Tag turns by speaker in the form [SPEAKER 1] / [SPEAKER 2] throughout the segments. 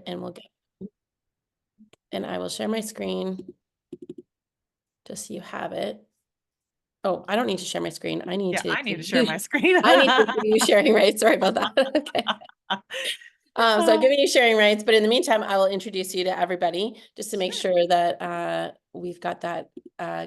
[SPEAKER 1] and we'll get, and I will share my screen just so you have it. Oh, I don't need to share my screen. I need
[SPEAKER 2] I need to share my screen.
[SPEAKER 1] I need to give you sharing rights. Sorry about that. Okay. So I'm giving you sharing rights, but in the meantime, I will introduce you to everybody just to make sure that we've got that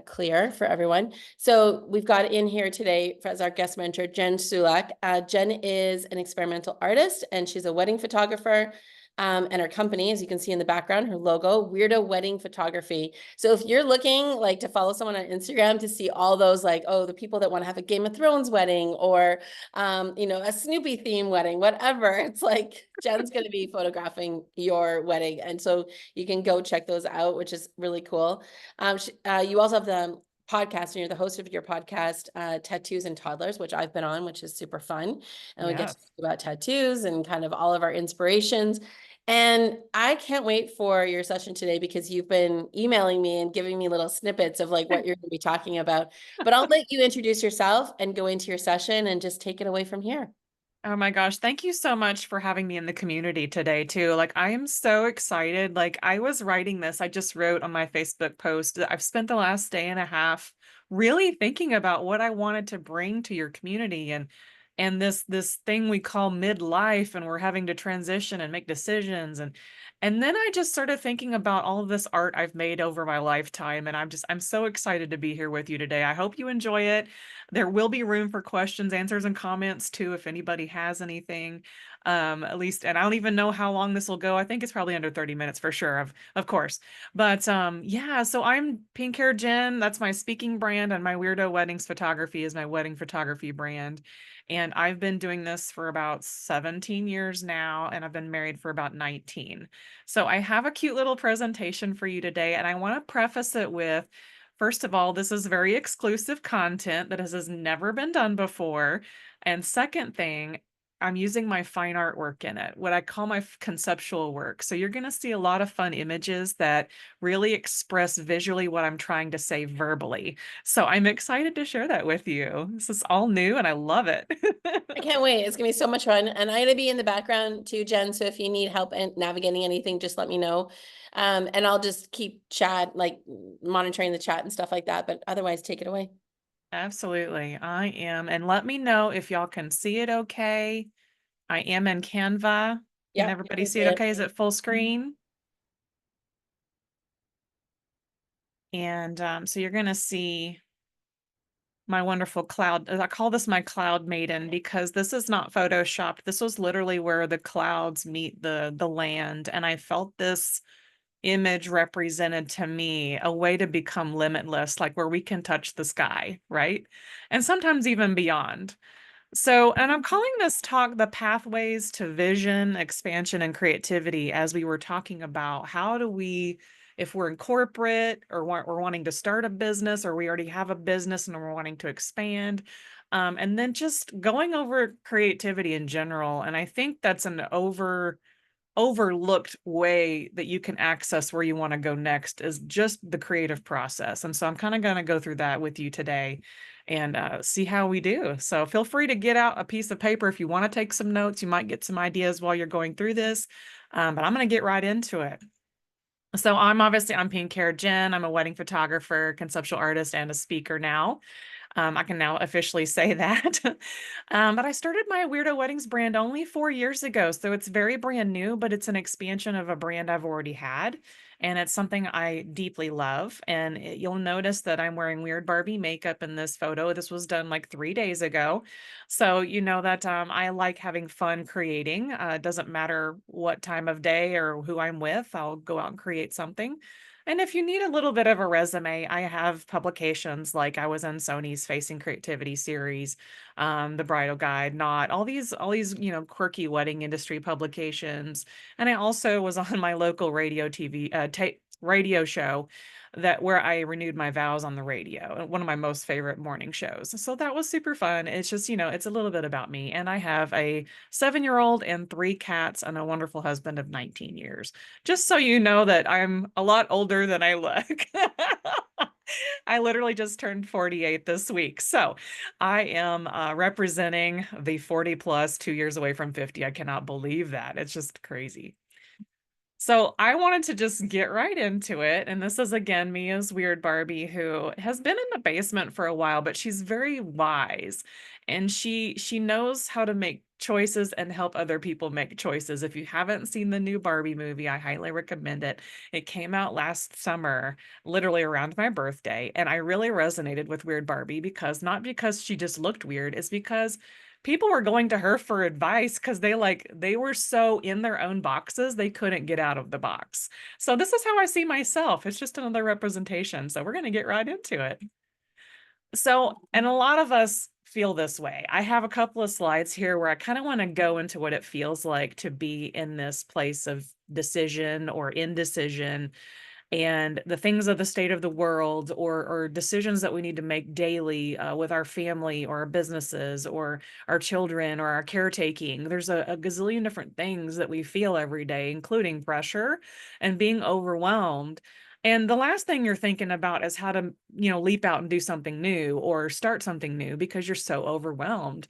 [SPEAKER 1] clear for everyone. So we've got in here today as our guest mentor, Jen Sulak. Jen is an experimental artist and she's a wedding photographer. And her company, as you can see in the background, her logo, Weirdo Wedding Photography. So if you're looking like to follow someone on Instagram to see all those like, oh, the people that want to have a Game of Thrones wedding or, a Snoopy theme wedding, whatever, it's like Jen's going to be photographing your wedding. And so you can go check those out, which is really cool. You also have the podcast, and you're the host of your podcast, Tattoos and Toddlers, which I've been on, which is super fun. And we get to talk about tattoos and kind of all of our inspirations. And I can't wait for your session today because you've been emailing me and giving me little snippets of like what you're going to be talking about. But I'll let you introduce yourself and go into your session and just take it away from here.
[SPEAKER 2] Oh my gosh, thank you so much for having me in the community today too. Like I am so excited. Like I was writing this, I just wrote on my Facebook post that I've spent the last day and a half really thinking about what I wanted to bring to your community and this thing we call midlife, and we're having to transition and make decisions, and then I just started thinking about all of this art I've made over my lifetime, and I'm so excited to be here with you today. I hope you enjoy it. There will be room for questions, answers, and comments too, if anybody has anything. At least, and I don't even know how long this will go. I think it's probably under 30 minutes for sure, of course. But yeah, so I'm Pink Hair Jen. That's my speaking brand, and my Weirdo Weddings Photography is my wedding photography brand. And I've been doing this for about 17 years now, and I've been married for about 19. So I have a cute little presentation for you today, and I want to preface it with, first of all, this is very exclusive content that has never been done before. And second thing, I'm using my fine artwork in it, what I call my conceptual work. So you're going to see a lot of fun images that really express visually what I'm trying to say verbally. So I'm excited to share that with you. This is all new and I love it.
[SPEAKER 1] I can't wait. It's going to be so much fun. And I'm going to be in the background too, Jen. So if you need help in navigating anything, just let me know. And I'll just keep like monitoring the chat and stuff like that. But otherwise, take it away.
[SPEAKER 2] Absolutely. I am. And let me know if y'all can see it okay. I am in Canva. Can
[SPEAKER 1] Yeah.
[SPEAKER 2] everybody see it okay? Is it full screen? And so you're going to see my wonderful cloud. I call this my cloud maiden because this is not photoshopped. This was literally where the clouds meet the land. And I felt this image represented to me a way to become limitless, like where we can touch the sky, right? And sometimes even beyond. So, and I'm calling this talk the pathways to vision, expansion, and creativity, as we were talking about how do we, if we're in corporate or we're wanting to start a business, or we already have a business and we're wanting to expand, and then just going over creativity in general. And I think that's an overlooked way that you can access where you want to go next is just the creative process. And so I'm kind of going to go through that with you today and see how we do. So feel free to get out a piece of paper if you want to take some notes. You might get some ideas while you're going through this, but I'm going to get right into it. So I'm Pink Hair Jen. I'm a wedding photographer, conceptual artist, and a speaker now. I can now officially say that. But I started my Weirdo Weddings brand only 4 years ago. So it's very brand new, but it's an expansion of a brand I've already had. And it's something I deeply love. And you'll notice that I'm wearing weird Barbie makeup in this photo. This was done like 3 days ago. So you know that I like having fun creating. It doesn't matter what time of day or who I'm with, I'll go out and create something. And if you need a little bit of a resume, I have publications like I was in Sony's Facing Creativity series, The Bridal Guide, Not all these, quirky wedding industry publications. And I also was on my local radio show where I renewed my vows on the radio, one of my most favorite morning shows. So that was super fun. It's just, it's a little bit about me. And I have a 7-year-old and 3 cats and a wonderful husband of 19 years. Just so you know that I'm a lot older than I look. I literally just turned 48 this week. So I am representing the 40 plus, 2 years away from 50. I cannot believe that. It's just crazy. So I wanted to just get right into it. And this is again me as Weird Barbie, who has been in the basement for a while, but she's very wise. And she knows how to make choices and help other people make choices. If you haven't seen the new Barbie movie, I highly recommend it. It came out last summer, literally around my birthday. And I really resonated with Weird Barbie because not because she just looked weird, it's because people were going to her for advice because they were so in their own boxes they couldn't get out of the box. So this is how I see myself. It's just another representation. So we're going to get right into it. So, and a lot of us feel this way. I have a couple of slides here where I kind of want to go into what it feels like to be in this place of decision or indecision and the things of the state of the world or decisions that we need to make daily with our family or our businesses or our children or our caretaking. There's a gazillion different things that we feel every day, including pressure and being overwhelmed. And the last thing you're thinking about is how to, leap out and do something new or start something new because you're so overwhelmed.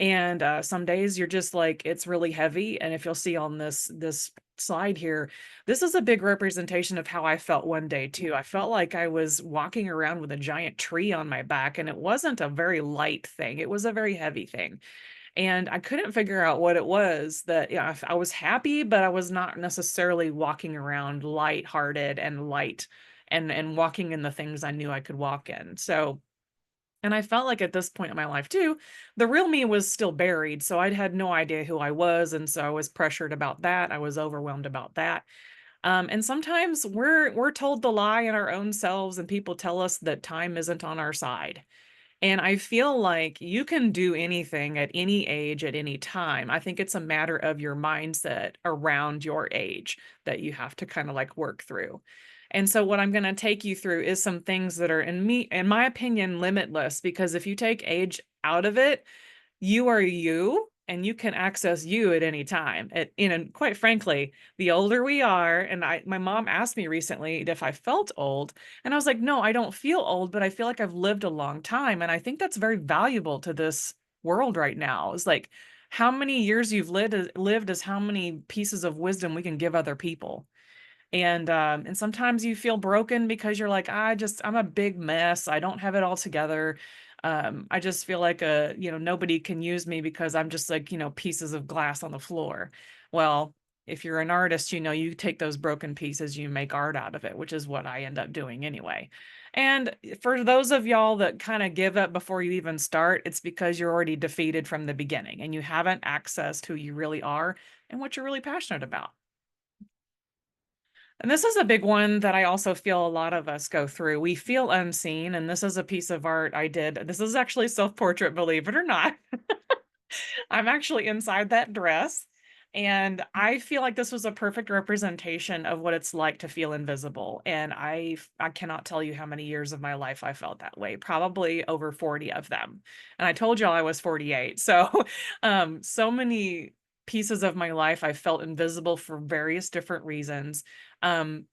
[SPEAKER 2] And some days you're just like, it's really heavy. And if you'll see on this slide here, this is a big representation of how I felt one day too. I felt like I was walking around with a giant tree on my back, and it wasn't a very light thing. It was a very heavy thing. And I couldn't figure out what it was that, yeah, I was happy, but I was not necessarily walking around lighthearted and light and walking in the things I knew I could walk in. So and I felt like at this point in my life too, the real me was still buried. So I'd had no idea who I was. And so I was pressured about that. I was overwhelmed about that. And sometimes we're told the lie in our own selves, and people tell us that time isn't on our side. And I feel like you can do anything at any age, at any time. I think it's a matter of your mindset around your age that you have to kind of like work through. And so what I'm going to take you through is some things that are in my opinion, limitless, because if you take age out of it, you are you and you can access you at any time. And quite frankly, the older we are, and my mom asked me recently if I felt old, and I was like, no, I don't feel old, but I feel like I've lived a long time. And I think that's very valuable to this world right now. It's like how many years you've lived is how many pieces of wisdom we can give other people. And sometimes you feel broken because you're like, I'm a big mess. I don't have it all together. I just feel like nobody can use me because I'm just like, pieces of glass on the floor. Well, if you're an artist, you take those broken pieces, you make art out of it, which is what I end up doing anyway. And for those of y'all that kind of give up before you even start, it's because you're already defeated from the beginning and you haven't accessed who you really are and what you're really passionate about. And this is a big one that I also feel a lot of us go through. We feel unseen, and this is a piece of art I did. This is actually self-portrait, believe it or not. I'm actually inside that dress. And I feel like this was a perfect representation of what it's like to feel invisible. And I cannot tell you how many years of my life I felt that way, probably over 40 of them. And I told y'all I was 48. So so many pieces of my life I felt invisible for various different reasons. Um,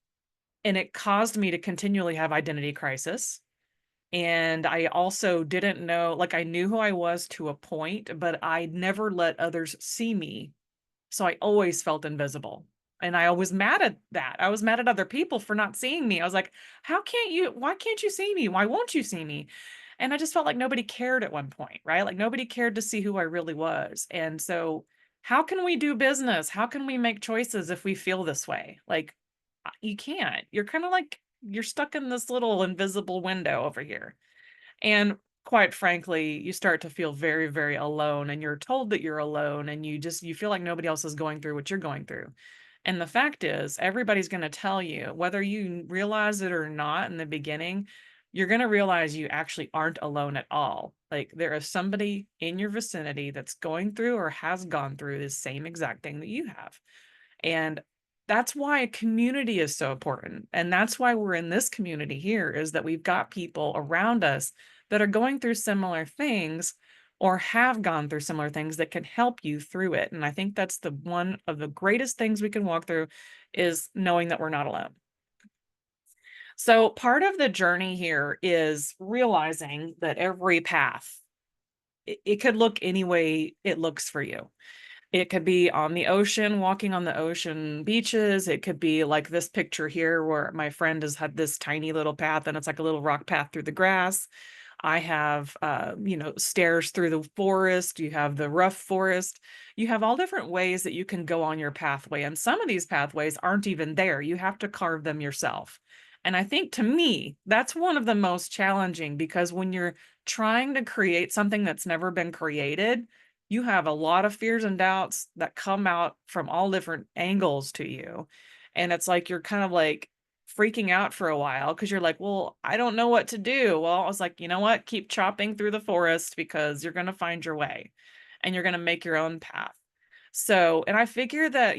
[SPEAKER 2] and it caused me to continually have identity crisis. And I also didn't know, like I knew who I was to a point, but I never let others see me. So I always felt invisible. And I was mad at that. I was mad at other people for not seeing me. I was like, why can't you see me? Why won't you see me? And I just felt like nobody cared at one point, right? Like nobody cared to see who I really was. And so how can we do business? How can we make choices if we feel this way? Like you can't. You're kind of like you're stuck in this little invisible window over here. And quite frankly, you start to feel very, very alone, and you're told that you're alone, and you feel like nobody else is going through what you're going through. And the fact is, everybody's going to tell you, whether you realize it or not in the beginning, you're going to realize you actually aren't alone at all. Like there is somebody in your vicinity that's going through or has gone through the same exact thing that you have. And that's why a community is so important. And that's why we're in this community here, is that we've got people around us that are going through similar things or have gone through similar things that can help you through it. And I think that's the one of the greatest things we can walk through is knowing that we're not alone. So part of the journey here is realizing that every path, it could look any way it looks for you. It could be on the ocean, walking on the ocean beaches. It could be like this picture here where my friend has had this tiny little path and it's like a little rock path through the grass. I have, stairs through the forest. You have the rough forest. You have all different ways that you can go on your pathway. And some of these pathways aren't even there. You have to carve them yourself. And I think to me, that's one of the most challenging because when you're trying to create something that's never been created, you have a lot of fears and doubts that come out from all different angles to you. And it's like you're kind of like freaking out for a while because you're like, well, I don't know what to do. Well, I was like, you know what? Keep chopping through the forest because you're going to find your way and you're going to make your own path. So, and I figure that,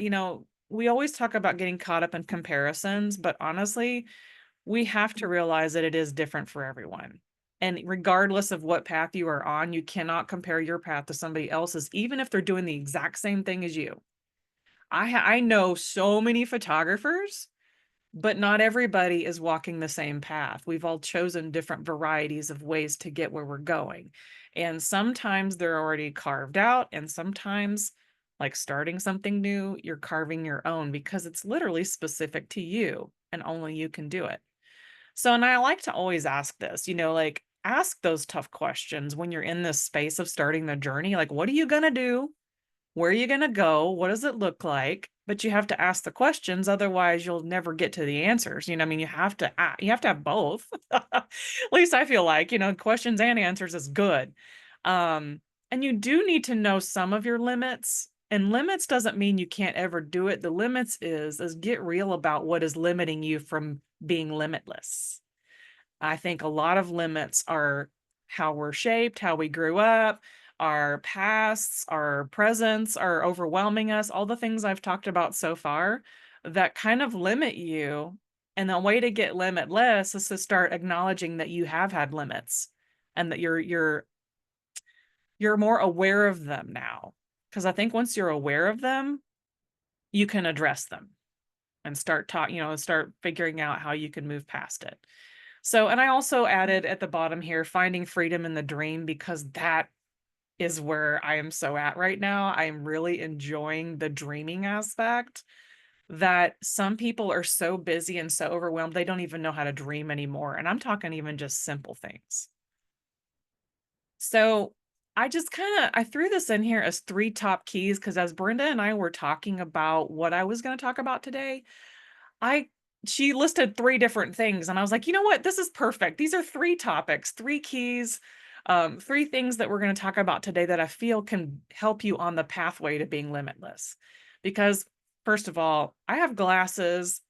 [SPEAKER 2] we always talk about getting caught up in comparisons, but honestly, we have to realize that it is different for everyone. And regardless of what path you are on, you cannot compare your path to somebody else's, even if they're doing the exact same thing as you. I know so many photographers, but not everybody is walking the same path. We've all chosen different varieties of ways to get where we're going. And sometimes they're already carved out, and sometimes, like starting something new, you're carving your own because it's literally specific to you and only you can do it. So, and I like to always ask this, like ask those tough questions when you're in this space of starting the journey. Like, what are you going to do? Where are you going to go? What does it look like? But you have to ask the questions. Otherwise, you'll never get to the answers. I mean, you have to have both. At least I feel like, questions and answers is good. And you do need to know some of your limits. And limits doesn't mean you can't ever do it. The limits is get real about what is limiting you from being limitless. I think a lot of limits are how we're shaped, how we grew up, our pasts, our presents are overwhelming us, all the things I've talked about so far that kind of limit you. And the way to get limitless is to start acknowledging that you have had limits and that you're more aware of them now. Because I think once you're aware of them, you can address them and start figuring out how you can move past it. So, and I also added at the bottom here, finding freedom in the dream, because that is where I am so at right now. I am really enjoying the dreaming aspect that some people are so busy and so overwhelmed, they don't even know how to dream anymore. And I'm talking even just simple things. So I threw this in here as 3 top keys because as Brenda and I were talking about what I was going to talk about today, I she listed 3 different things, and I was like, "You know what? This is perfect. These are 3 topics, 3 keys, 3 things that we're gonna talk about today that I feel can help you on the pathway to being limitless." Because, first of all, I have glasses,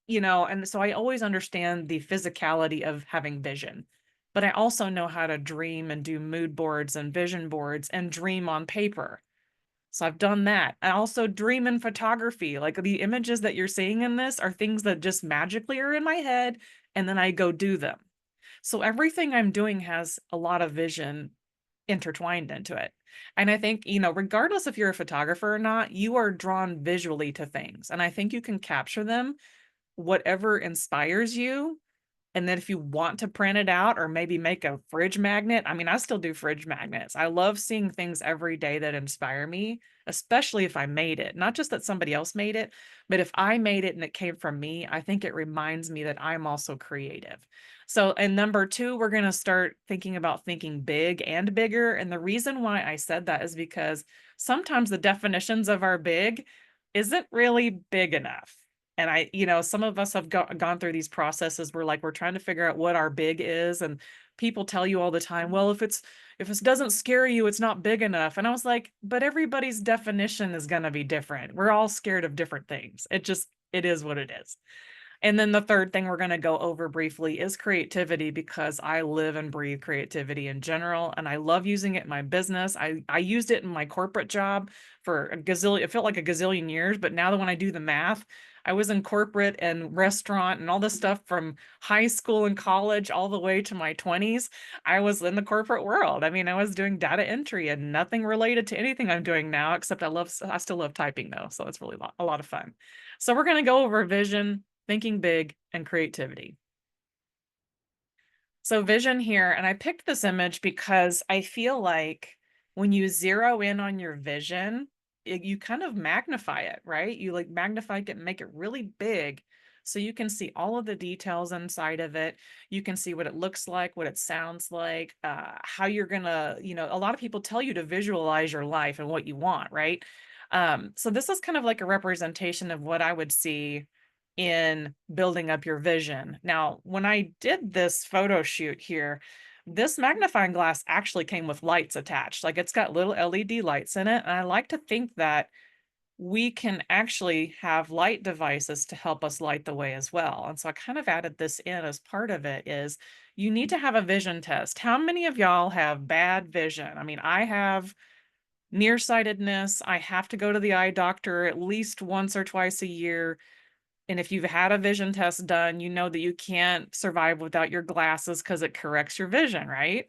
[SPEAKER 2] and so I always understand the physicality of having vision, but I also know how to dream and do mood boards and vision boards and dream on paper. So I've done that. I also dream in photography. Like the images that you're seeing in this are things that just magically are in my head and then I go do them. So everything I'm doing has a lot of vision intertwined into it. And I think, regardless if you're a photographer or not, you are drawn visually to things. And I think you can capture them, whatever inspires you, and then if you want to print it out or maybe make a fridge magnet, I mean, I still do fridge magnets. I love seeing things every day that inspire me, especially if I made it. Not just that somebody else made it, but if I made it and it came from me, I think it reminds me that I'm also creative. So, and number 2, we're going to start thinking about thinking big and bigger. And the reason why I said that is because sometimes the definitions of our big isn't really big enough. And some of us have gone through these processes where like we're trying to figure out what our big is. And people tell you all the time, well, if it doesn't scare you, it's not big enough. And I was like, but everybody's definition is gonna be different. We're all scared of different things. It is what it is. And then the third thing we're going to go over briefly is creativity because I live and breathe creativity in general, and I love using it in my business. I used it in my corporate job for it felt like a gazillion years, but now that when I do the math, I was in corporate and restaurant and all this stuff from high school and college all the way to my 20s. I was in the corporate world. I mean, I was doing data entry and nothing related to anything I'm doing now, except I still love typing though. So it's really a lot of fun. So we're going to go over vision, thinking big, and creativity. So vision here, and I picked this image because I feel like when you zero in on your vision, you kind of magnify it, right? You like magnify it and make it really big so you can see all of the details inside of it. You can see what it looks like, what it sounds like, how you're gonna, a lot of people tell you to visualize your life and what you want, right? So this is kind of like a representation of what I would see in building up your vision. Now, when I did this photo shoot here, this magnifying glass actually came with lights attached. Like it's got little LED lights in it. And I like to think that we can actually have light devices to help us light the way as well. And so I kind of added this in as part of it is you need to have a vision test. How many of y'all have bad vision? I mean, I have nearsightedness. I have to go to the eye doctor at least once or twice a year. And if you've had a vision test done, you know that you can't survive without your glasses because it corrects your vision, right?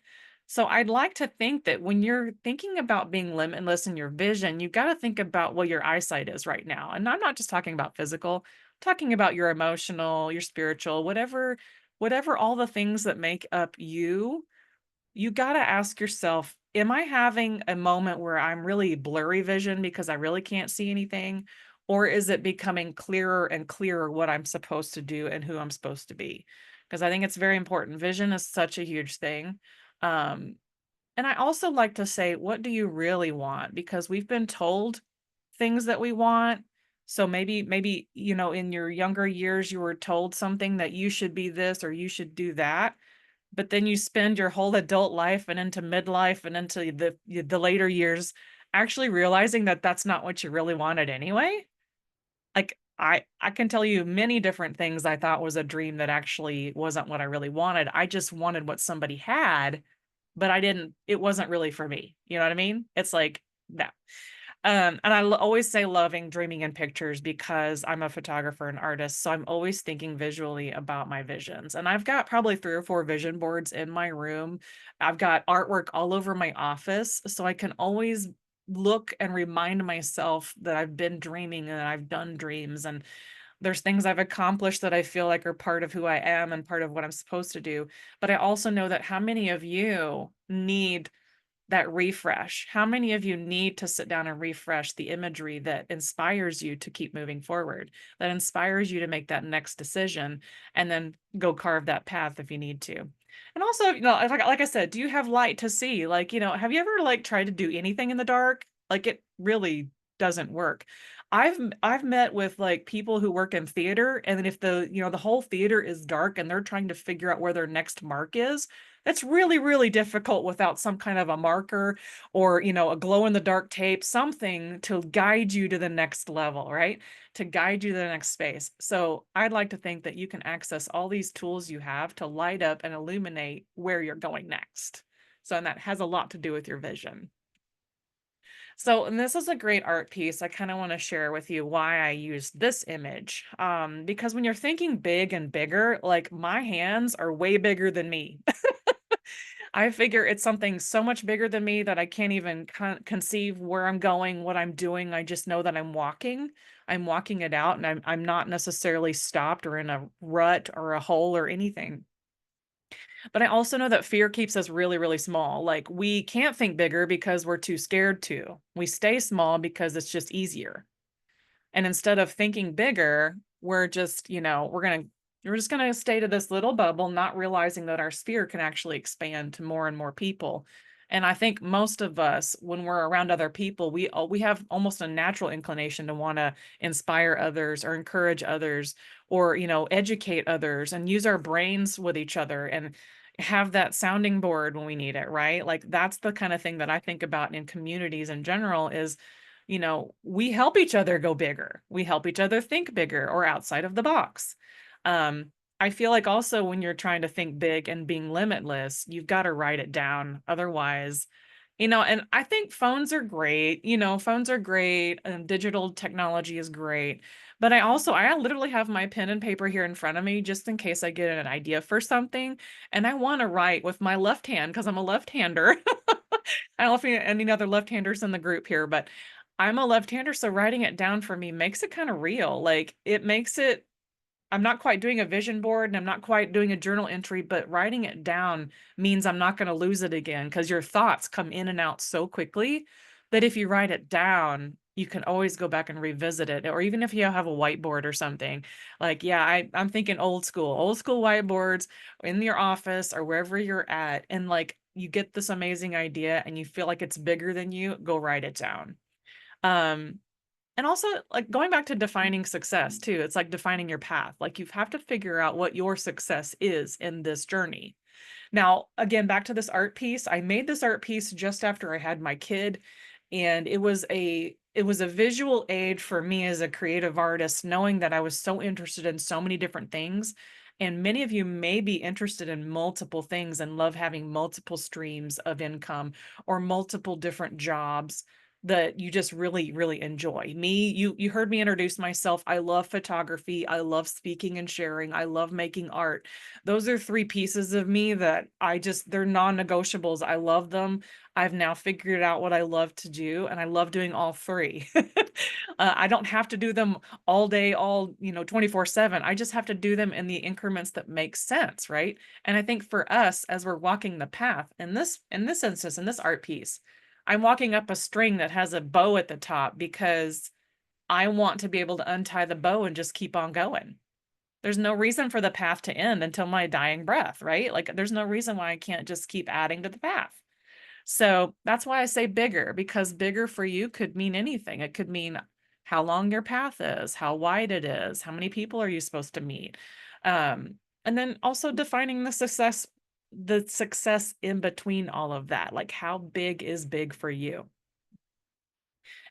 [SPEAKER 2] So I'd like to think that when you're thinking about being limitless in your vision, you got to think about what your eyesight is right now. And I'm not just talking about physical, I'm talking about your emotional, your spiritual, whatever all the things that make up you. You got to ask yourself, am I having a moment where I'm really blurry vision because I really can't see anything? Or is it becoming clearer and clearer what I'm supposed to do and who I'm supposed to be? Because I think it's very important. Vision is such a huge thing. Um, and I also like to say, what do you really want? Because we've been told things that we want. So maybe, in your younger years, you were told something that you should be this or you should do that, but then you spend your whole adult life and into midlife and into the later years actually realizing that that's not what you really wanted anyway. Like I can tell you many different things I thought was a dream that actually wasn't what I really wanted. I just wanted what somebody had, but it wasn't really for me. You know what I mean? It's like, no. And always say loving dreaming in pictures because I'm a photographer and artist. So I'm always thinking visually about my visions. And I've got probably 3 or 4 vision boards in my room. I've got artwork all over my office. So I can always look and remind myself that I've been dreaming and I've done dreams. And there's things I've accomplished that I feel like are part of who I am and part of what I'm supposed to do. But I also know that how many of you need that refresh? How many of you need to sit down and refresh the imagery that inspires you to keep moving forward, that inspires you to make that next decision and then go carve that path if you need to? And also, like I said, do you have light to see? Like, have you ever like tried to do anything in the dark? Like it really doesn't work. I've met with like people who work in theater, and then if the whole theater is dark and they're trying to figure out where their next mark is, that's really, really difficult without some kind of a marker or, a glow in the dark tape, something to guide you to the next level, right? To guide you to the next space. So I'd like to think that you can access all these tools you have to light up and illuminate where you're going next. So, and that has a lot to do with your vision. So, and this is a great art piece. I kind of want to share with you why I use this image. Because when you're thinking big and bigger, like my hands are way bigger than me. I figure it's something so much bigger than me that I can't even conceive where I'm going, what I'm doing. I just know that I'm walking. I'm walking it out, and I'm not necessarily stopped or in a rut or a hole or anything. But I also know that fear keeps us really, really small. Like we can't think bigger because we're too scared to. We stay small because it's just easier. And instead of thinking bigger, we're just, we're just going to stay to this little bubble, not realizing that our sphere can actually expand to more and more people. And I think most of us, when we're around other people, we have almost a natural inclination to want to inspire others or encourage others or, educate others and use our brains with each other and have that sounding board when we need it, right? Like that's the kind of thing that I think about in communities in general is we help each other go bigger. We help each other think bigger or outside of the box. Um, I feel like also when you're trying to think big and being limitless, you've got to write it down. Otherwise, and I think phones are great. Phones are great and digital technology is great. But I literally have my pen and paper here in front of me just in case I get an idea for something. And I want to write with my left hand because I'm a left-hander. I don't know if any other left-handers in the group here, but I'm a left-hander, so writing it down for me makes it kind of real. Like it makes it, I'm not quite doing a vision board and I'm not quite doing a journal entry, but writing it down means I'm not going to lose it again because your thoughts come in and out so quickly that if you write it down, you can always go back and revisit it. Or even if you have a whiteboard or something, like, yeah, I'm thinking old school whiteboards in your office or wherever you're at. And like, you get this amazing idea and you feel like it's bigger than you, go write it down. Um, and also, like, going back to defining success too, it's like defining your path. Like, you have to figure out what your success is in this journey. Now, again, back to this art piece. I made this art piece just after I had my kid, and it was a visual aid for me as a creative artist, knowing that I was so interested in so many different things. And many of you may be interested in multiple things and love having multiple streams of income or multiple different jobs that you just really, really enjoy. Me, you heard me introduce myself. I love photography. I love speaking and sharing. I love making art. Those are 3 pieces of me that they're non-negotiables. I love them. I've now figured out what I love to do, and I love doing all 3. I don't have to do them all day, 24/7. I just have to do them in the increments that make sense, right? And I think for us, as we're walking the path, in this instance, in this art piece, I'm walking up a string that has a bow at the top because I want to be able to untie the bow and just keep on going. There's no reason for the path to end until my dying breath, right? Like, there's no reason why I can't just keep adding to the path. So that's why I say bigger, because bigger for you could mean anything. It could mean how long your path is, how wide it is, how many people are you supposed to meet. And then also defining the success in between all of that. Like, how big is big for you?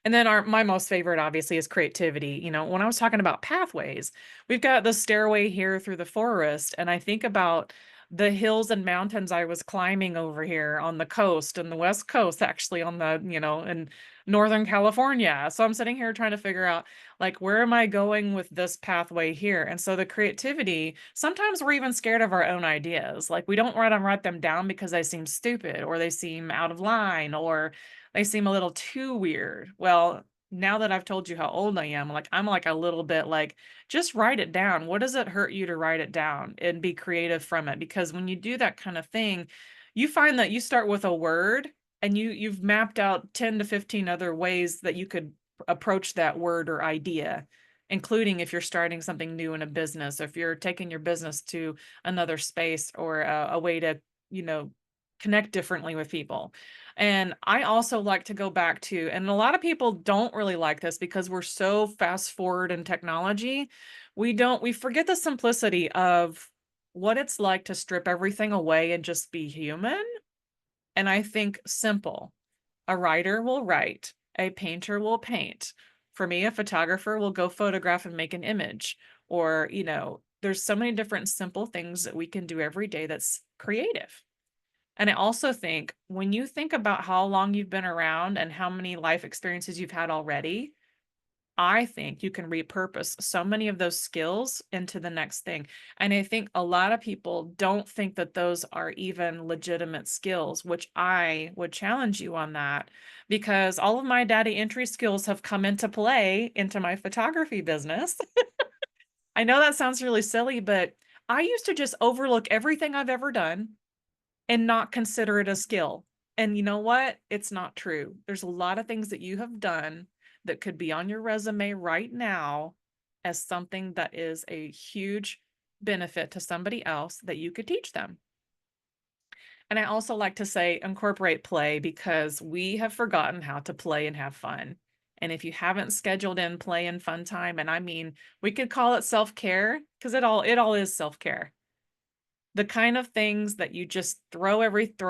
[SPEAKER 2] And then my most favorite obviously is creativity. When I was talking about pathways, we've got the stairway here through the forest, and I think about the hills and mountains I was climbing over here on the coast and the West Coast, actually on in Northern California. So I'm sitting here trying to figure out, like, where am I going with this pathway here? And so the creativity, sometimes we're even scared of our own ideas. Like, we don't write them down because they seem stupid or they seem out of line or they seem a little too weird. Well, now that I've told you how old I am, like, I'm like a little bit like, just write it down. What does it hurt you to write it down and be creative from it? Because when you do that kind of thing, you find that you start with a word and you've mapped out 10 to 15 other ways that you could approach that word or idea, including if you're starting something new in a business, or if you're taking your business to another space, or a way to, you know, connect differently with people. And I also like to go back to, and a lot of people don't really like this because we're so fast forward in technology. We forget the simplicity of what it's like to strip everything away and just be human. And I think simple. A writer will write, a painter will paint. For me, a photographer will go photograph and make an image. Or, there's so many different simple things that we can do every day that's creative. And I also think when you think about how long you've been around and how many life experiences you've had already, I think you can repurpose so many of those skills into the next thing. And I think a lot of people don't think that those are even legitimate skills, which I would challenge you on that, because all of my data entry skills have come into play into my photography business. I know that sounds really silly, but I used to just overlook everything I've ever done and not consider it a skill. And you know what? It's not true. There's a lot of things that you have done that could be on your resume right now as something that is a huge benefit to somebody else that you could teach them. And I also like to say incorporate play, because we have forgotten how to play and have fun. And if you haven't scheduled in play and fun time, and I mean, we could call it self-care, because it all is self-care. The kind of things that you just throw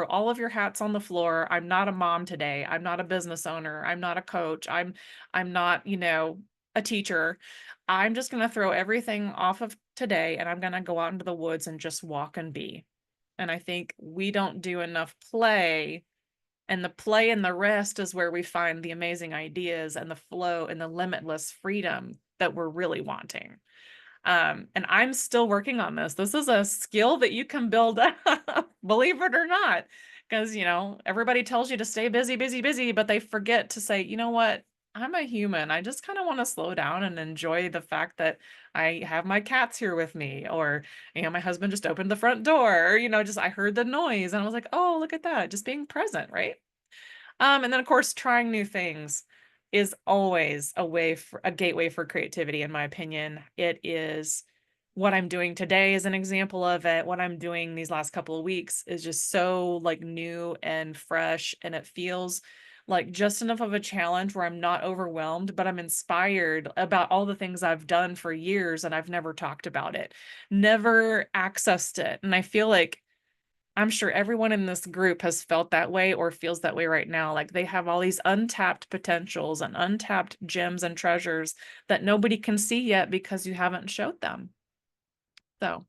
[SPEAKER 2] all of your hats on the floor. I'm not a mom today. I'm not a business owner. I'm not a coach. I'm not, a teacher. I'm just going to throw everything off of today, and I'm going to go out into the woods and just walk and be. And I think we don't do enough play, and the play and the rest is where we find the amazing ideas and the flow and the limitless freedom that we're really wanting. And I'm still working on this. This is a skill that you can build up, believe it or not, because, everybody tells you to stay busy, busy, busy, but they forget to say, you know what? I'm a human. I just kind of want to slow down and enjoy the fact that I have my cats here with me, or, my husband just opened the front door, or, just I heard the noise and I was like, oh, look at that, just being present, right? And then of course, trying new things. is always a gateway for creativity, in my opinion. It is what I'm doing today is an example of it. What I'm doing these last couple of weeks is just so like new and fresh, and it feels like just enough of a challenge where I'm not overwhelmed, but I'm inspired about all the things I've done for years and I've never talked about it, never accessed it. And I feel like I'm sure everyone in this group has felt that way or feels that way right now. Like they have all these untapped potentials and untapped gems and treasures that nobody can see yet because you haven't showed them. So,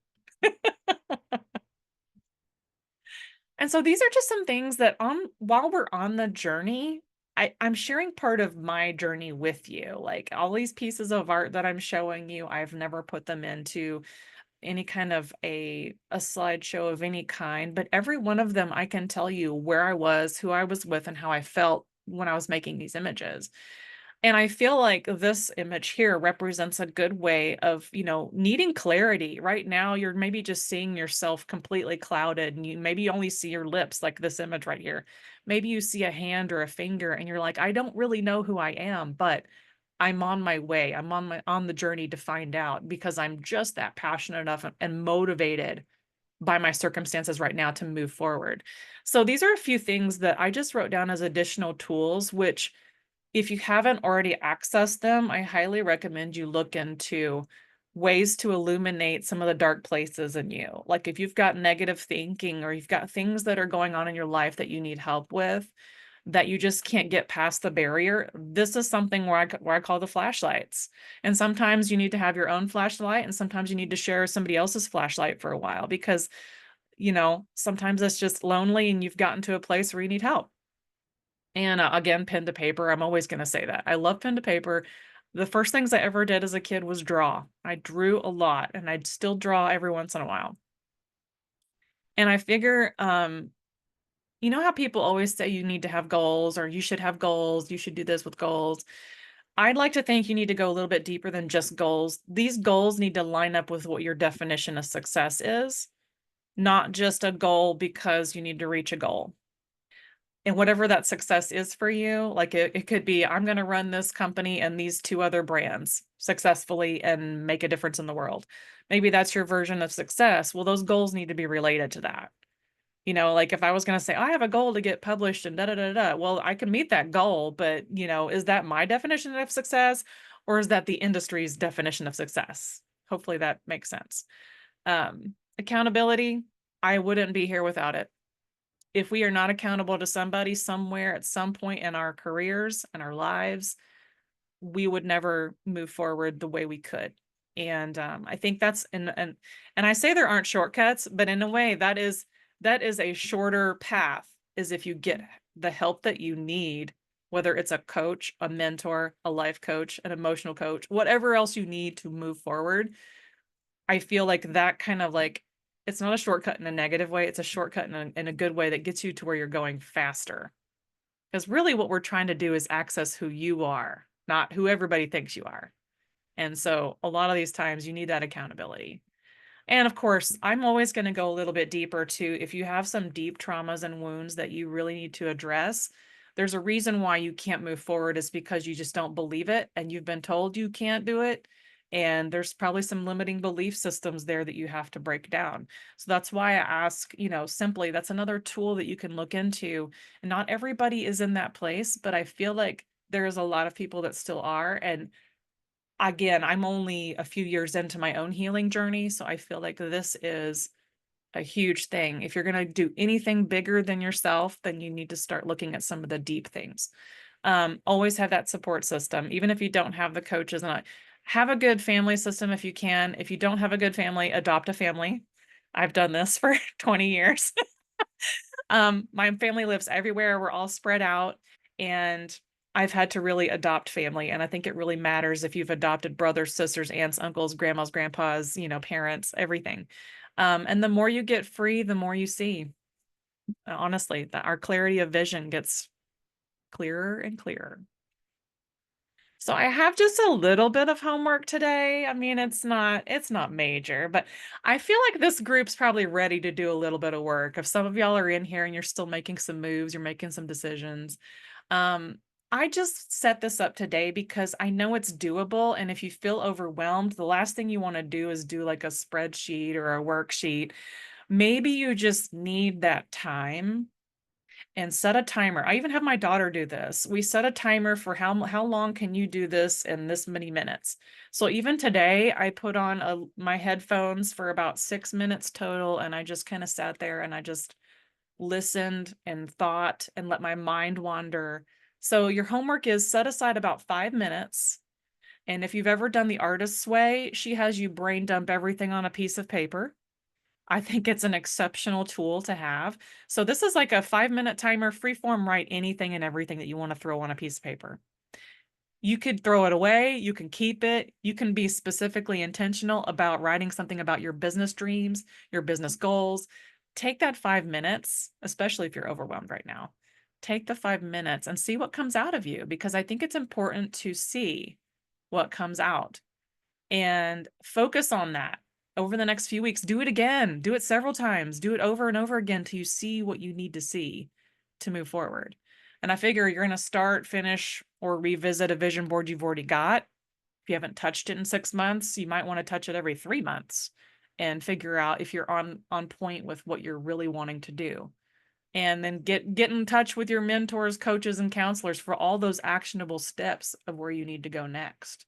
[SPEAKER 2] and so these are just some things that while we're on the journey, I'm sharing part of my journey with you. Like all these pieces of art that I'm showing you, I've never put them into any kind of a slideshow of any kind, but every one of them I can tell you where I was, who I was with, and how I felt when I was making these images. And I feel like this image here represents a good way of, needing clarity. Right now, you're maybe just seeing yourself completely clouded, and you maybe only see your lips, like this image right here. Maybe you see a hand or a finger, and you're like, I don't really know who I am, but I'm on my way. I'm on the journey to find out because I'm just that passionate enough and motivated by my circumstances right now to move forward. So these are a few things that I just wrote down as additional tools, which if you haven't already accessed them, I highly recommend you look into ways to illuminate some of the dark places in you. Like if you've got negative thinking or you've got things that are going on in your life that you need help with, that you just can't get past the barrier, this is something where I call the flashlights. And sometimes you need to have your own flashlight, and sometimes you need to share somebody else's flashlight for a while because, sometimes it's just lonely and you've gotten to a place where you need help. And again, pen to paper, I'm always going to say that. I love pen to paper. The first things I ever did as a kid was draw. I drew a lot, and I'd still draw every once in a while. And I figure, you know how people always say you need to have goals, or you should have goals, you should do this with goals. I'd like to think you need to go a little bit deeper than just goals. These goals need to line up with what your definition of success is, not just a goal because you need to reach a goal. And whatever that success is for you, like it could be, I'm going to run this company and these two other brands successfully and make a difference in the world. Maybe that's your version of success. Well, those goals need to be related to that. Like if I was going to say, I have a goal to get published and da da da da, well, I can meet that goal, but is that my definition of success, or is that the industry's definition of success? Hopefully that makes sense. Accountability, I wouldn't be here without it. If we are not accountable to somebody somewhere at some point in our careers and our lives, we would never move forward the way we could. And I think that's and I say there aren't shortcuts, but in a way that is a shorter path, is if you get the help that you need, whether it's a coach, a mentor, a life coach, an emotional coach, whatever else you need to move forward. I feel like that kind of like, it's not a shortcut in a negative way. It's a shortcut in a good way that gets you to where you're going faster. Because really what we're trying to do is access who you are, not who everybody thinks you are. And so a lot of these times you need that accountability. And of course, I'm always going to go a little bit deeper too. If you have some deep traumas and wounds that you really need to address, there's a reason why you can't move forward, is because you just don't believe it and you've been told you can't do it. And there's probably some limiting belief systems there that you have to break down. So that's why I ask, simply, that's another tool that you can look into. And not everybody is in that place, but I feel like there is a lot of people that still are. And again, I'm only a few years into my own healing journey, so I feel like this is a huge thing. If you're going to do anything bigger than yourself, then you need to start looking at some of the deep things. Always have that support system, even if you don't have the coaches. And have a good family system if you can. If you don't have a good family, adopt a family. I've done this for 20 years. My family lives everywhere. We're all spread out, and I've had to really adopt family. And I think it really matters if you've adopted brothers, sisters, aunts, uncles, grandmas, grandpas, parents, everything. And the more you get free, the more you see. Honestly, that our clarity of vision gets clearer and clearer. So I have just a little bit of homework today. I mean, it's not major, but I feel like this group's probably ready to do a little bit of work. If some of y'all are in here and you're still making some moves, you're making some decisions. Um, I just set this up today because I know it's doable. And if you feel overwhelmed, the last thing you want to do is do like a spreadsheet or a worksheet. Maybe you just need that time and set a timer. I even have my daughter do this. We set a timer for how long can you do this in this many minutes. So even today, I put on my headphones for about 6 minutes total, and I just kind of sat there and I just listened and thought and let my mind wander. So your homework is set aside about 5 minutes. And if you've ever done the artist's way, she has you brain dump everything on a piece of paper. I think it's an exceptional tool to have. So this is like a 5-minute timer, freeform, write anything and everything that you want to throw on a piece of paper. You could throw it away, you can keep it, you can be specifically intentional about writing something about your business dreams, your business goals. Take that 5 minutes, especially if you're overwhelmed right now. Take the 5 minutes and see what comes out of you, because I think it's important to see what comes out and focus on that over the next few weeks. Do it again, do it several times, do it over and over again till you see what you need to see to move forward. And I figure you're going to start, finish, or revisit a vision board you've already got. If you haven't touched it in 6 months, you might want to touch it every 3 months and figure out if you're on point with what you're really wanting to do. And then get in touch with your mentors, coaches, and counselors for all those actionable steps of where you need to go next.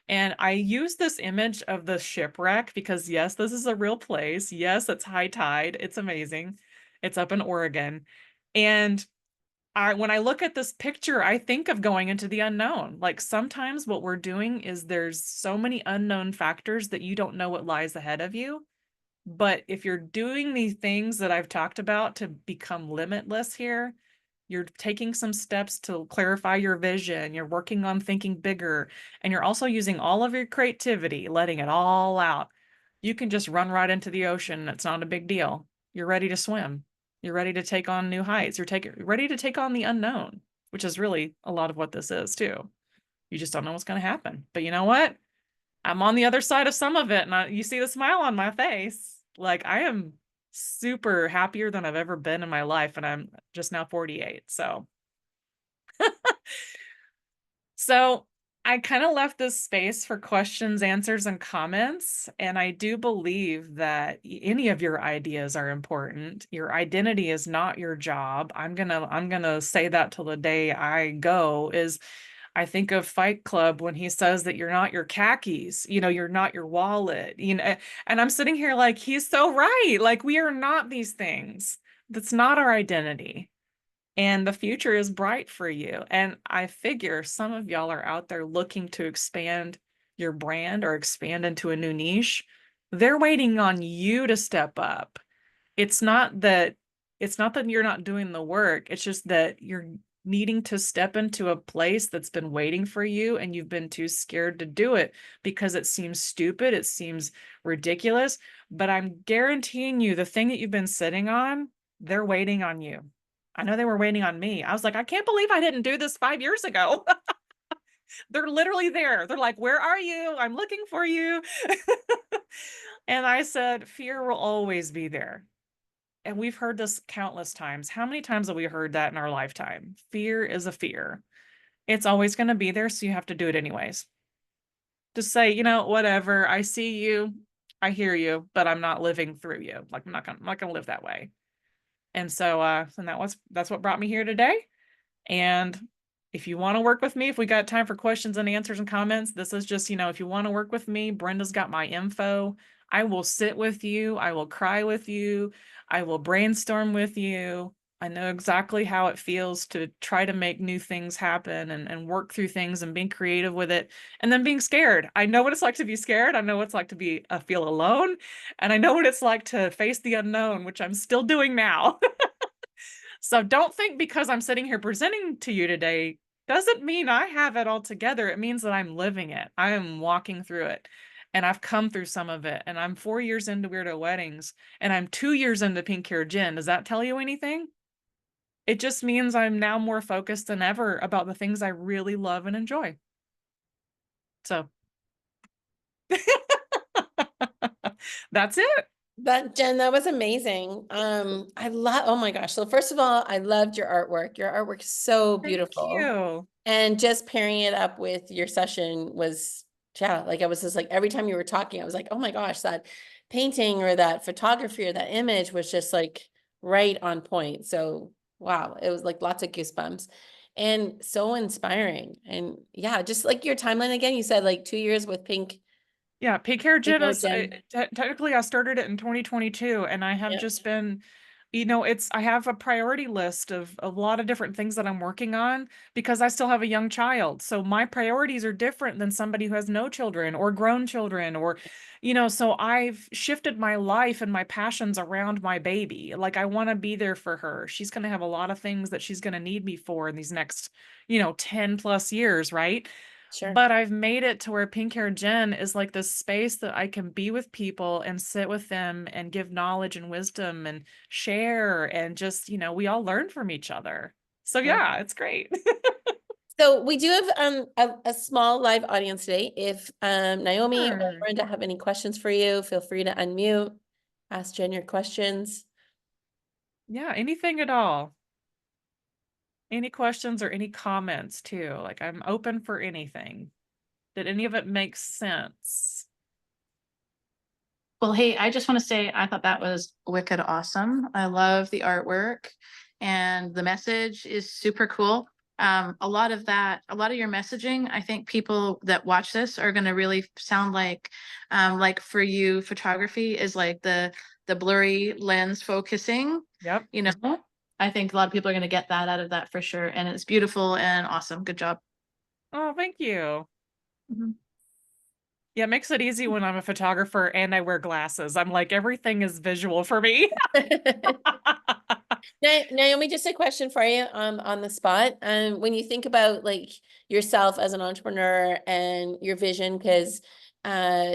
[SPEAKER 2] And I use this image of the shipwreck because, yes, this is a real place. Yes, it's high tide. It's amazing. It's up in Oregon. And when I look at this picture, I think of going into the unknown. Like sometimes what we're doing is there's so many unknown factors that you don't know what lies ahead of you. But if you're doing these things that I've talked about to become limitless here, you're taking some steps to clarify your vision, you're working on thinking bigger, and you're also using all of your creativity, letting it all out. You can just run right into the ocean. It's not a big deal. You're ready to swim. You're ready to take on new heights. You're ready to take on the unknown, which is really a lot of what this is too. You just don't know what's going to happen. But you know what? I'm on the other side of some of it, and you see the smile on my face. Like I am super happier than I've ever been in my life, and I'm just now 48. So I kind of left this space for questions, answers, and comments. And I do believe that any of your ideas are important. Your identity is not your job. I'm gonna say that till the day I go. Is I think of Fight Club when he says that you're not your khakis, you're not your wallet, and I'm sitting here like, he's so right. Like, we are not these things. That's not our identity. And the future is bright for you. And I figure some of y'all are out there looking to expand your brand or expand into a new niche. They're waiting on you to step up. It's not that you're not doing the work. It's just that you're needing to step into a place that's been waiting for you, and you've been too scared to do it because it seems stupid, it seems ridiculous. But I'm guaranteeing you, the thing that you've been sitting on, they're waiting on you. I know they were waiting on me. I was like, I can't believe I didn't do this 5 years ago. They're literally there. They're like, where are you? I'm looking for you. And I said, fear will always be there. And we've heard this countless times. How many times have we heard that in our lifetime? Fear is a fear. It's always going to be there, so you have to do it anyways. Just say, whatever. I see you, I hear you, but I'm not living through you. Like I'm not gonna live that way. And so, and that's what brought me here today. And if you want to work with me, if we got time for questions and answers and comments, this is just, if you want to work with me, Brenda's got my info. I will sit with you. I will cry with you. I will brainstorm with you. I know exactly how it feels to try to make new things happen and work through things and being creative with it, and then being scared. I know what it's like to be scared. I know what it's like to be feel alone. And I know what it's like to face the unknown, which I'm still doing now. So don't think because I'm sitting here presenting to you today doesn't mean I have it all together. It means that I'm living it. I am walking through it. And I've come through some of it. And I'm 4 years into Weirdo Weddings. And I'm 2 years into Pink Hair Gin. Does that tell you anything? It just means I'm now more focused than ever about the things I really love and enjoy. So that's it.
[SPEAKER 1] Jen, that was amazing. I love, oh my gosh. So first of all, I loved your artwork. Your artwork is so
[SPEAKER 2] Thank
[SPEAKER 1] beautiful.
[SPEAKER 2] you.
[SPEAKER 1] And just pairing it up with your session was, yeah, like I was just like, every time you were talking, I was like, oh my gosh, that painting or that photography or that image was just like right on point. So wow, it was like lots of goosebumps and so inspiring. And yeah, just like your timeline again, you said like 2 years with
[SPEAKER 2] Yeah, Pink Hair
[SPEAKER 1] Pink
[SPEAKER 2] Gin
[SPEAKER 1] Hair
[SPEAKER 2] is
[SPEAKER 1] Jen.
[SPEAKER 2] technically I started it in 2022, and I have
[SPEAKER 1] Yeah,
[SPEAKER 2] just been, I have a priority list of a lot of different things that I'm working on because I still have a young child. So my priorities are different than somebody who has no children or grown children or, so I've shifted my life and my passions around my baby. Like I want to be there for her. She's going to have a lot of things that she's going to need me for in these next, 10 plus years, right?
[SPEAKER 1] sure.
[SPEAKER 2] But I've made it to where Pink Hair Jen is like this space that I can be with people and sit with them and give knowledge and wisdom and share and just, we all learn from each other. So yeah, it's great.
[SPEAKER 1] So we do have a small live audience today. If Naomi or
[SPEAKER 2] Sure.
[SPEAKER 1] Brenda have any questions for you, feel free to unmute, ask Jen your questions.
[SPEAKER 2] Yeah, anything at all. Any questions or any comments too. Like I'm open for anything. Did any of it make sense?
[SPEAKER 3] Well, hey, I just want to say I thought that was wicked awesome. I love the artwork and the message is super cool. A lot of your messaging, I think people that watch this are going to really sound like for you, photography is like the blurry lens focusing,
[SPEAKER 2] Yep.
[SPEAKER 3] you know. I think a lot of people are going to get that out of that for sure. And it's beautiful and awesome. Good job.
[SPEAKER 2] Oh, thank you.
[SPEAKER 3] Mhm.
[SPEAKER 2] Yeah, it makes it easy when I'm a photographer and I wear glasses. I'm like, everything is visual for me.
[SPEAKER 1] Naomi, just a question for you on the spot. When you think about like yourself as an entrepreneur and your vision, because uh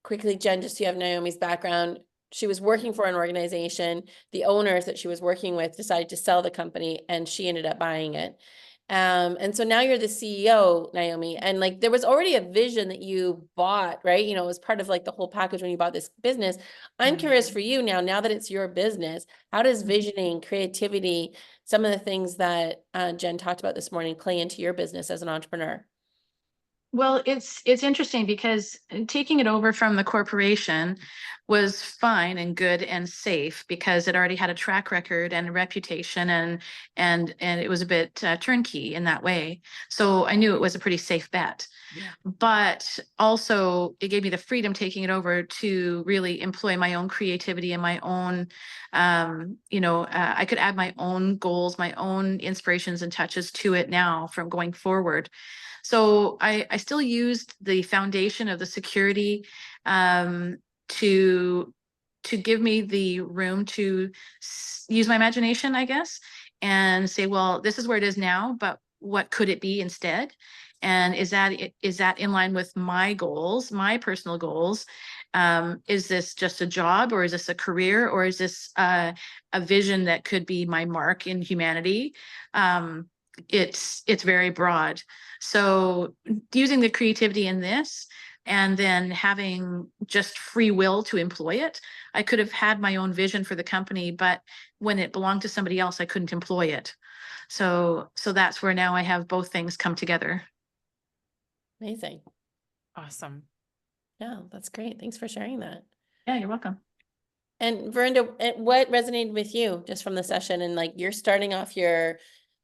[SPEAKER 1] quickly, Jen, just so you have Naomi's background, she was working for an organization. The owners that she was working with decided to sell the company and she ended up buying it. And so now you're the CEO, Naomi, and like there was already a vision that you bought, right? You know, it was part of like the whole package when you bought this business. I'm curious for you now that it's your business, how does visioning, creativity, some of the things that Jen talked about this morning play into your business as an entrepreneur?
[SPEAKER 3] Well, it's interesting because taking it over from the corporation was fine and good and safe because it already had a track record and a reputation and it was a bit turnkey in that way. So I knew it was a pretty safe bet.
[SPEAKER 2] Yeah.
[SPEAKER 3] But also it gave me the freedom taking it over to really employ my own creativity and my own, I could add my own goals, my own inspirations and touches to it now from going forward. So I still used the foundation of the security um, to give me the room to use my imagination, I guess, and say, well, this is where it is now, but what could it be instead? And is that in line with my goals, my personal goals? Is this just a job, or is this a career, or is this a vision that could be my mark in humanity? It's very broad. So using the creativity in this and then having just free will to employ it, I could have had my own vision for the company, but when it belonged to somebody else, I couldn't employ it. So that's where now I have both things come together.
[SPEAKER 1] Amazing.
[SPEAKER 2] Awesome.
[SPEAKER 1] Yeah, that's great. Thanks for sharing that.
[SPEAKER 3] Yeah, you're welcome.
[SPEAKER 1] And Verinda, what resonated with you just from the session and like you're starting off your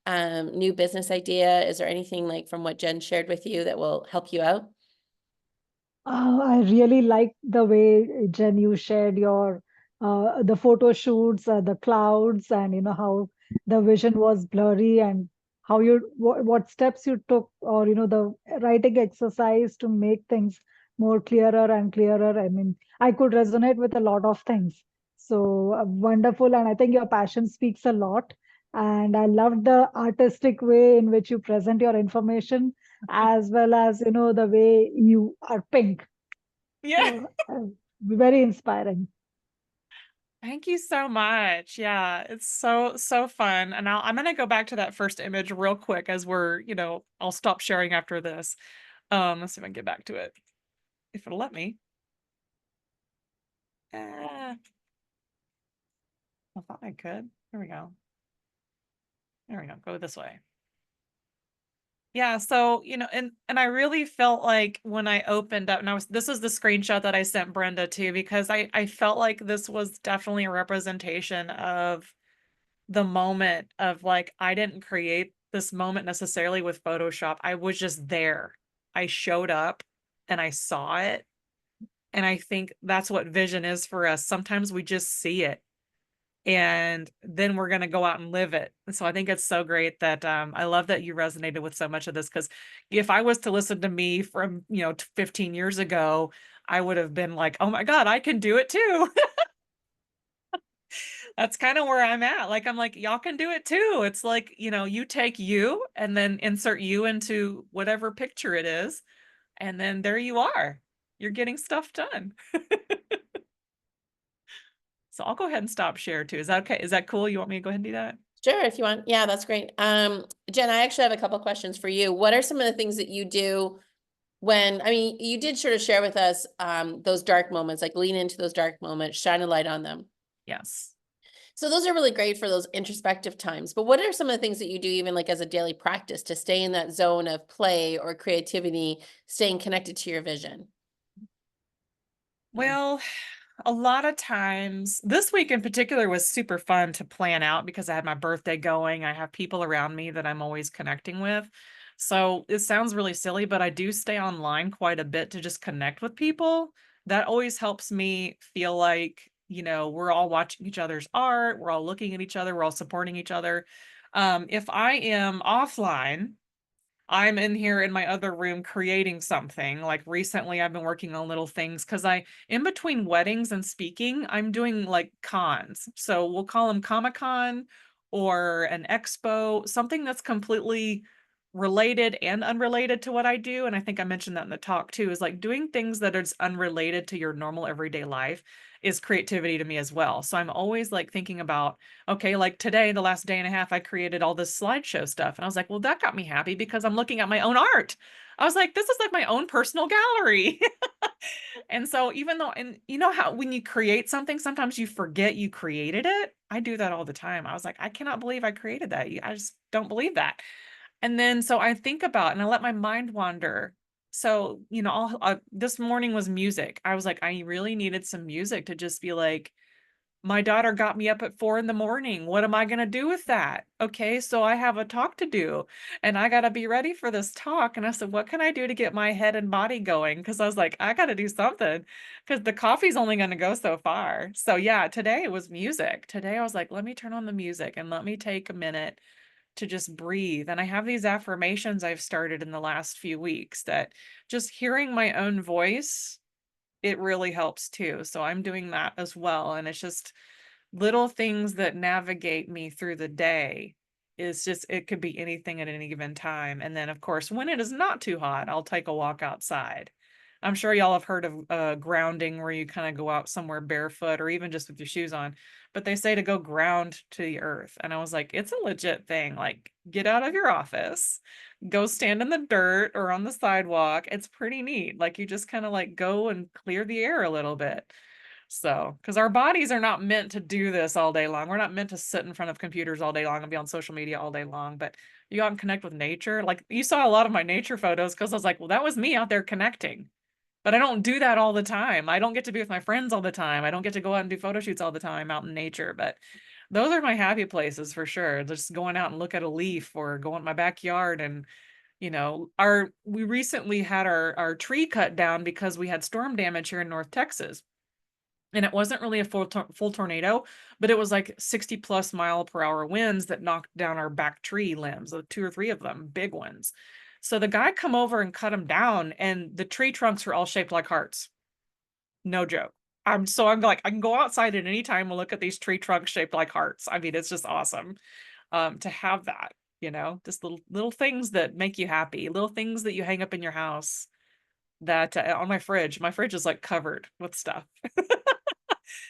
[SPEAKER 1] new business idea? Is there anything like from what Jen shared with you that will help you out?
[SPEAKER 4] I really like the way, Jen, you shared your the photo shoots, the clouds, and how the vision was blurry, and how what steps you took, or the writing exercise to make things more clearer and clearer. I mean, I could resonate with a lot of things. So wonderful, and I think your passion speaks a lot. And I loved the artistic way in which you present your information, as well as the way you are pink.
[SPEAKER 2] Yeah.
[SPEAKER 4] So very inspiring.
[SPEAKER 2] Thank you so much. Yeah, it's so fun. And I'm gonna go back to that first image real quick as I'll stop sharing after this. Let's see if I can get back to it. If it'll let me. Ah, I thought I could. Here we go. There we go. Go this way. Yeah, so, and I really felt like when I opened up, and this is the screenshot that I sent Brenda too, because I felt like this was definitely a representation of the moment of like, I didn't create this moment necessarily with Photoshop. I was just there. I showed up and I saw it. And I think that's what vision is for us. Sometimes we just see it and then we're going to go out and live it. And so I think it's so great that I love that you resonated with so much of this, because if I was to listen to me from 15 years ago, I would have been like, oh my God, I can do it too. That's kind of where I'm at. Like, I'm like, y'all can do it too. It's like, you take you and then insert you into whatever picture it is, and then there you are. You're getting stuff done. So I'll go ahead and stop share too. Is that okay? Is that cool? You want me to go ahead and do that?
[SPEAKER 1] Sure, if you want. Yeah, that's great. Jen, I actually have a couple questions for you. What are some of the things that you do when, I mean, you did sort of share with us those dark moments, like lean into those dark moments, shine a light on them.
[SPEAKER 2] Yes.
[SPEAKER 1] So those are really great for those introspective times. But what are some of the things that you do even like as a daily practice to stay in that zone of play or creativity, staying connected to your vision?
[SPEAKER 2] Well, a lot of times, this week in particular was super fun to plan out because I had my birthday going. I have people around me that I'm always connecting with. So it sounds really silly, but I do stay online quite a bit to just connect with people. That always helps me feel like, we're all watching each other's art, we're all looking at each other, we're all supporting each other. If I am offline, I'm in here in my other room creating something. Like recently I've been working on little things because in between weddings and speaking, I'm doing like cons. So we'll call them Comic-Con or an expo, something that's completely related and unrelated to what I do. And I think I mentioned that in the talk too, is like doing things that is unrelated to your normal everyday life is creativity to me as well. So I'm always like thinking about, okay, like today, the last day and a half, I created all this slideshow stuff. And I was like, well, that got me happy because I'm looking at my own art. I was like, this is like my own personal gallery. And so even though, and you know how when you create something, sometimes you forget you created it. I do that all the time. I was like, I cannot believe I created that. I just don't believe that. And then, so I think about, and I let my mind wander. So, this morning was music. I was like, I really needed some music to just be like, my daughter got me up at 4 a.m. What am I going to do with that? Okay, so I have a talk to do and I got to be ready for this talk. And I said, what can I do to get my head and body going? Because I was like, I got to do something because the coffee's only going to go so far. So yeah, today it was music. Today I was like, let me turn on the music and let me take a minute to just breathe. And I have these affirmations I've started in the last few weeks that just hearing my own voice, it really helps too. So I'm doing that as well. And it's just little things that navigate me through the day. It could be anything at any given time. And then of course, when it is not too hot, I'll take a walk outside. I'm sure y'all have heard of grounding, where you kind of go out somewhere barefoot or even just with your shoes on, but they say to go ground to the earth. And I was like, it's a legit thing. Like, get out of your office, go stand in the dirt or on the sidewalk. It's pretty neat. Like, you just kind of like go and clear the air a little bit. So, because our bodies are not meant to do this all day long. We're not meant to sit in front of computers all day long and be on social media all day long, but you go out and connect with nature. Like, you saw a lot of my nature photos because I was like, well, that was me out there connecting. But I don't do that all the time. I don't get to be with my friends all the time. I don't get to go out and do photo shoots all the time out in nature. But those are my happy places for sure. Just going out and look at a leaf or go in my backyard. And, we recently had our tree cut down because we had storm damage here in North Texas. And it wasn't really a full tornado, but it was like 60+ mph winds that knocked down our back tree limbs, 2 or 3 of them, big ones. So the guy come over and cut them down, and the tree trunks were all shaped like hearts. No joke. I'm like, I can go outside at any time and look at these tree trunks shaped like hearts. I mean, it's just awesome to have that, just little things that make you happy, little things that you hang up in your house that on my fridge is like covered with stuff.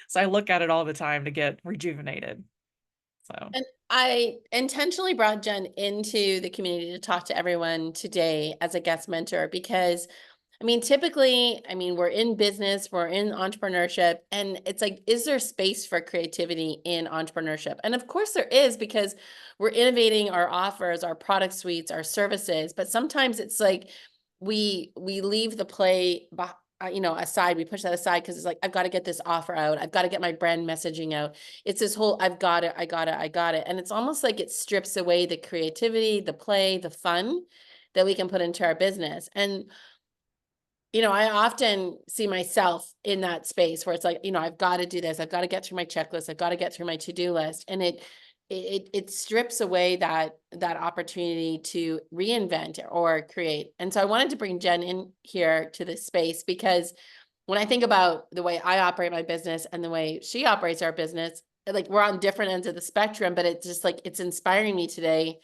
[SPEAKER 2] So I look at it all the time to get rejuvenated. So.
[SPEAKER 1] And I intentionally brought Jen into the community to talk to everyone today as a guest mentor because I mean, typically, I mean, we're in business, we're in entrepreneurship, and it's like, is there space for creativity in entrepreneurship? And of course there is, because we're innovating our offers, our product suites, our services, but sometimes it's like we leave the play aside, we push that aside because it's like, I've got to get this offer out. I've got to get my brand messaging out. It's this whole, I've got it, I got it, I got it. And it's almost like it strips away the creativity, the play, the fun that we can put into our business. And I often see myself in that space where it's like, I've got to do this. I've got to get through my checklist. I've got to get through my to-do list. And it strips away that opportunity to reinvent or create. And so I wanted to bring Jen in here to this space, because when I think about the way I operate my business and the way she operates our business, like, we're on different ends of the spectrum, but it's just like, it's inspiring me today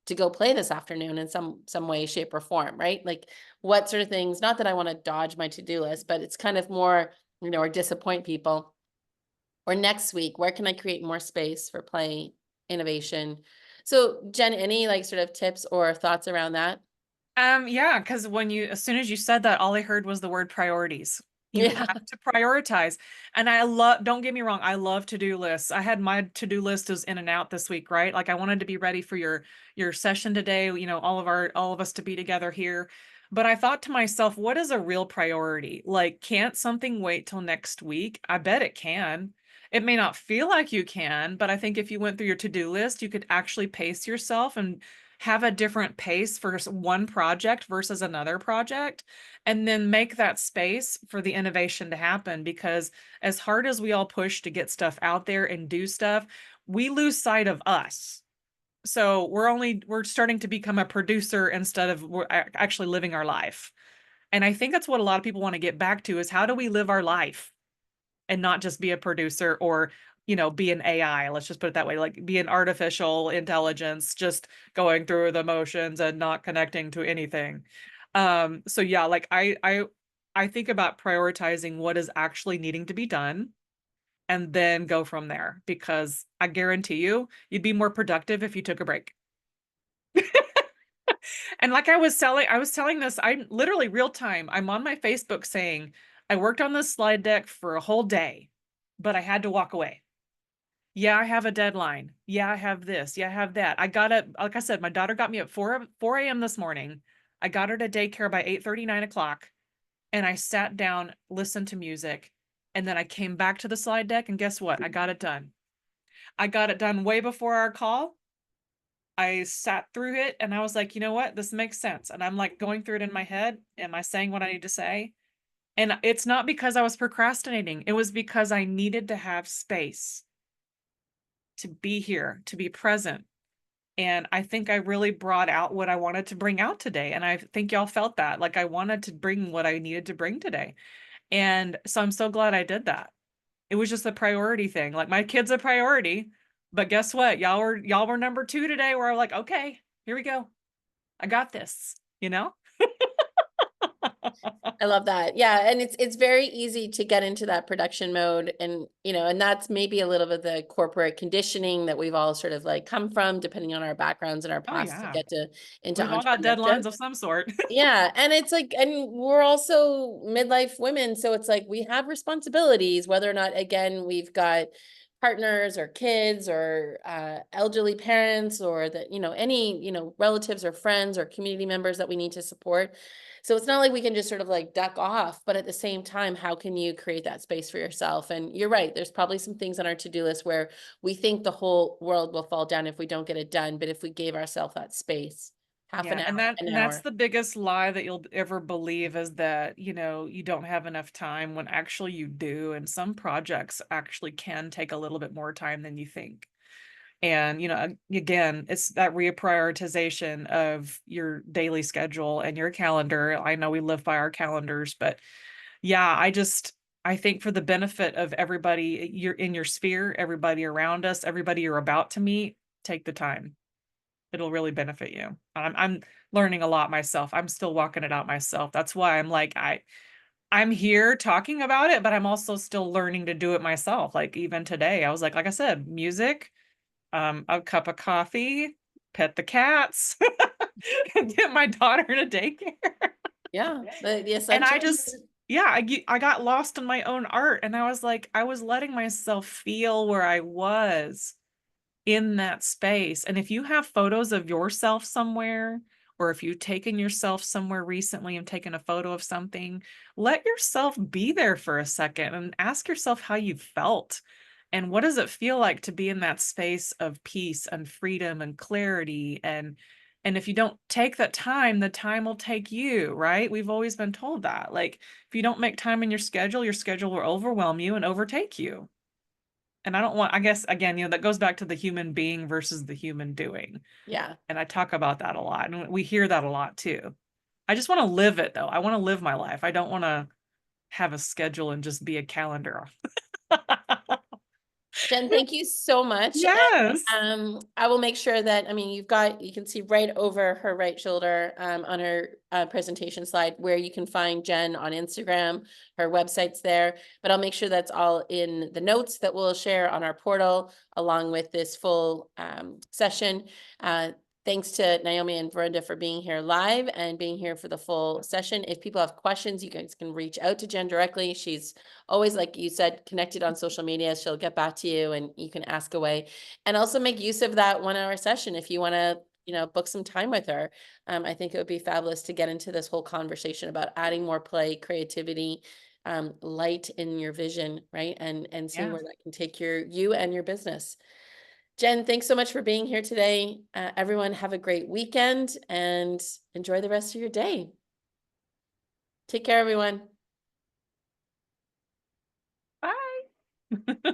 [SPEAKER 1] to go play this afternoon in some way, shape, or form, right? Like, what sort of things, not that I want to dodge my to-do list, but it's kind of more, or disappoint people. Or next week, where can I create more space for play, innovation? So Jen, any like sort of tips or thoughts around that?
[SPEAKER 2] Yeah, because as soon as you said that, all I heard was the word priorities. You
[SPEAKER 1] Yeah.
[SPEAKER 2] have to prioritize. And don't get me wrong, I love to-do lists. I had my to-do list is in and out this week, right? Like, I wanted to be ready for your session today, all of us to be together here. But I thought to myself, what is a real priority? Like, can't something wait till next week? I bet it can. It may not feel like you can, but I think if you went through your to-do list, you could actually pace yourself and have a different pace for one project versus another project, and then make that space for the innovation to happen. Because as hard as we all push to get stuff out there and do stuff, we lose sight of us. So we're starting to become a producer instead of we're actually living our life. And I think that's what a lot of people want to get back to, is how do we live our life and not just be a producer or be an AI, let's just put it that way, like be an artificial intelligence, just going through the motions and not connecting to anything. So yeah, like I think about prioritizing what is actually needing to be done and then go from there, because I guarantee you'd be more productive if you took a break. And like I was telling this, I'm literally real time. I'm on my Facebook saying, I worked on this slide deck for a whole day, but I had to walk away. Yeah, I have a deadline. Yeah, I have this. Yeah, I have that. I got it. Like I said, my daughter got me at 4 a.m. this morning. I got her to daycare by 8:30, 9 o'clock. And I sat down, listened to music. And then I came back to the slide deck, and guess what? I got it done. I got it done way before our call. I sat through it and I was like, you know what? This makes sense. And I'm like going through it in my head. Am I saying what I need to say? And it's not because I was procrastinating. It was because I needed to have space to be here, to be present. And I think I really brought out what I wanted to bring out today. And I think y'all felt that. Like, I wanted to bring what I needed to bring today. And so I'm so glad I did that. It was just a priority thing. Like, my kid's a priority, but guess what? Y'all were number 2 today, where I'm like, okay, here we go. I got this,
[SPEAKER 1] I love that. Yeah. And it's very easy to get into that production mode, and, and that's maybe a little bit of the corporate conditioning that we've all sort of like come from, depending on our backgrounds and our
[SPEAKER 2] Oh
[SPEAKER 1] past, to
[SPEAKER 2] yeah.
[SPEAKER 1] get into
[SPEAKER 2] We've all got
[SPEAKER 1] entrepreneurship.
[SPEAKER 2] deadlines of some sort.
[SPEAKER 1] Yeah. And it's like, and we're also midlife women. So it's like, we have responsibilities, whether or not, again, we've got partners or kids or elderly parents, or that, any, relatives or friends or community members that we need to support. So it's not like we can just sort of like duck off, but at the same time, how can you create that space for yourself? And you're right, there's probably some things on our to-do list where we think the whole world will fall down if we don't get it done. But if we gave ourselves that space, half an
[SPEAKER 2] Yeah,
[SPEAKER 1] hour, an
[SPEAKER 2] that's
[SPEAKER 1] hour.
[SPEAKER 2] the biggest lie that you'll ever believe, is that, you don't have enough time, when actually you do. And some projects actually can take a little bit more time than you think. And, again, it's that reprioritization of your daily schedule and your calendar. I know we live by our calendars, but yeah, I think for the benefit of everybody, you're in your sphere, everybody around us, everybody you're about to meet, take the time. It'll really benefit you. I'm learning a lot myself. I'm still walking it out myself. That's why I'm like, I'm here talking about it, but I'm also still learning to do it myself. Like, even today, I was like I said, music, a cup of coffee, pet the cats, and get my daughter to daycare.
[SPEAKER 1] Yeah. The
[SPEAKER 2] And
[SPEAKER 1] essential.
[SPEAKER 2] I just, yeah, I got lost in my own art, and I was like, I was letting myself feel where I was in that space. And if you have photos of yourself somewhere, or if you've taken yourself somewhere recently and taken a photo of something, let yourself be there for a second and ask yourself how you felt. And what does it feel like to be in that space of peace and freedom and clarity? And if you don't take that time, the time will take you, right? We've always been told that. Like, if you don't make time in your schedule will overwhelm you and overtake you. And I don't want, I guess, again, that goes back to the human being versus the human doing.
[SPEAKER 1] Yeah.
[SPEAKER 2] And I talk about that a lot, and we hear that a lot too. I just want to live it though. I want to live my life. I don't want to have a schedule and just be a calendar.
[SPEAKER 1] Jen, thank you so much.
[SPEAKER 2] Yes.
[SPEAKER 1] I will make sure that, I mean, you can see right over her right shoulder on her presentation slide where you can find Jen on Instagram. Her website's there, but I'll make sure that's all in the notes that we'll share on our portal along with this full session. Thanks to Naomi and Brenda for being here live and being here for the full session. If people have questions, you guys can reach out to Jen directly. She's always, like you said, connected on social media. She'll get back to you and you can ask away. And also make use of that 1 hour session if you want to, book some time with her. I think it would be fabulous to get into this whole conversation about adding more play, creativity, light in your vision, right? And seeing where that can take you and your business. Jen, thanks so much for being here today. Everyone have a great weekend and enjoy the rest of your day. Take care, everyone.
[SPEAKER 2] Bye.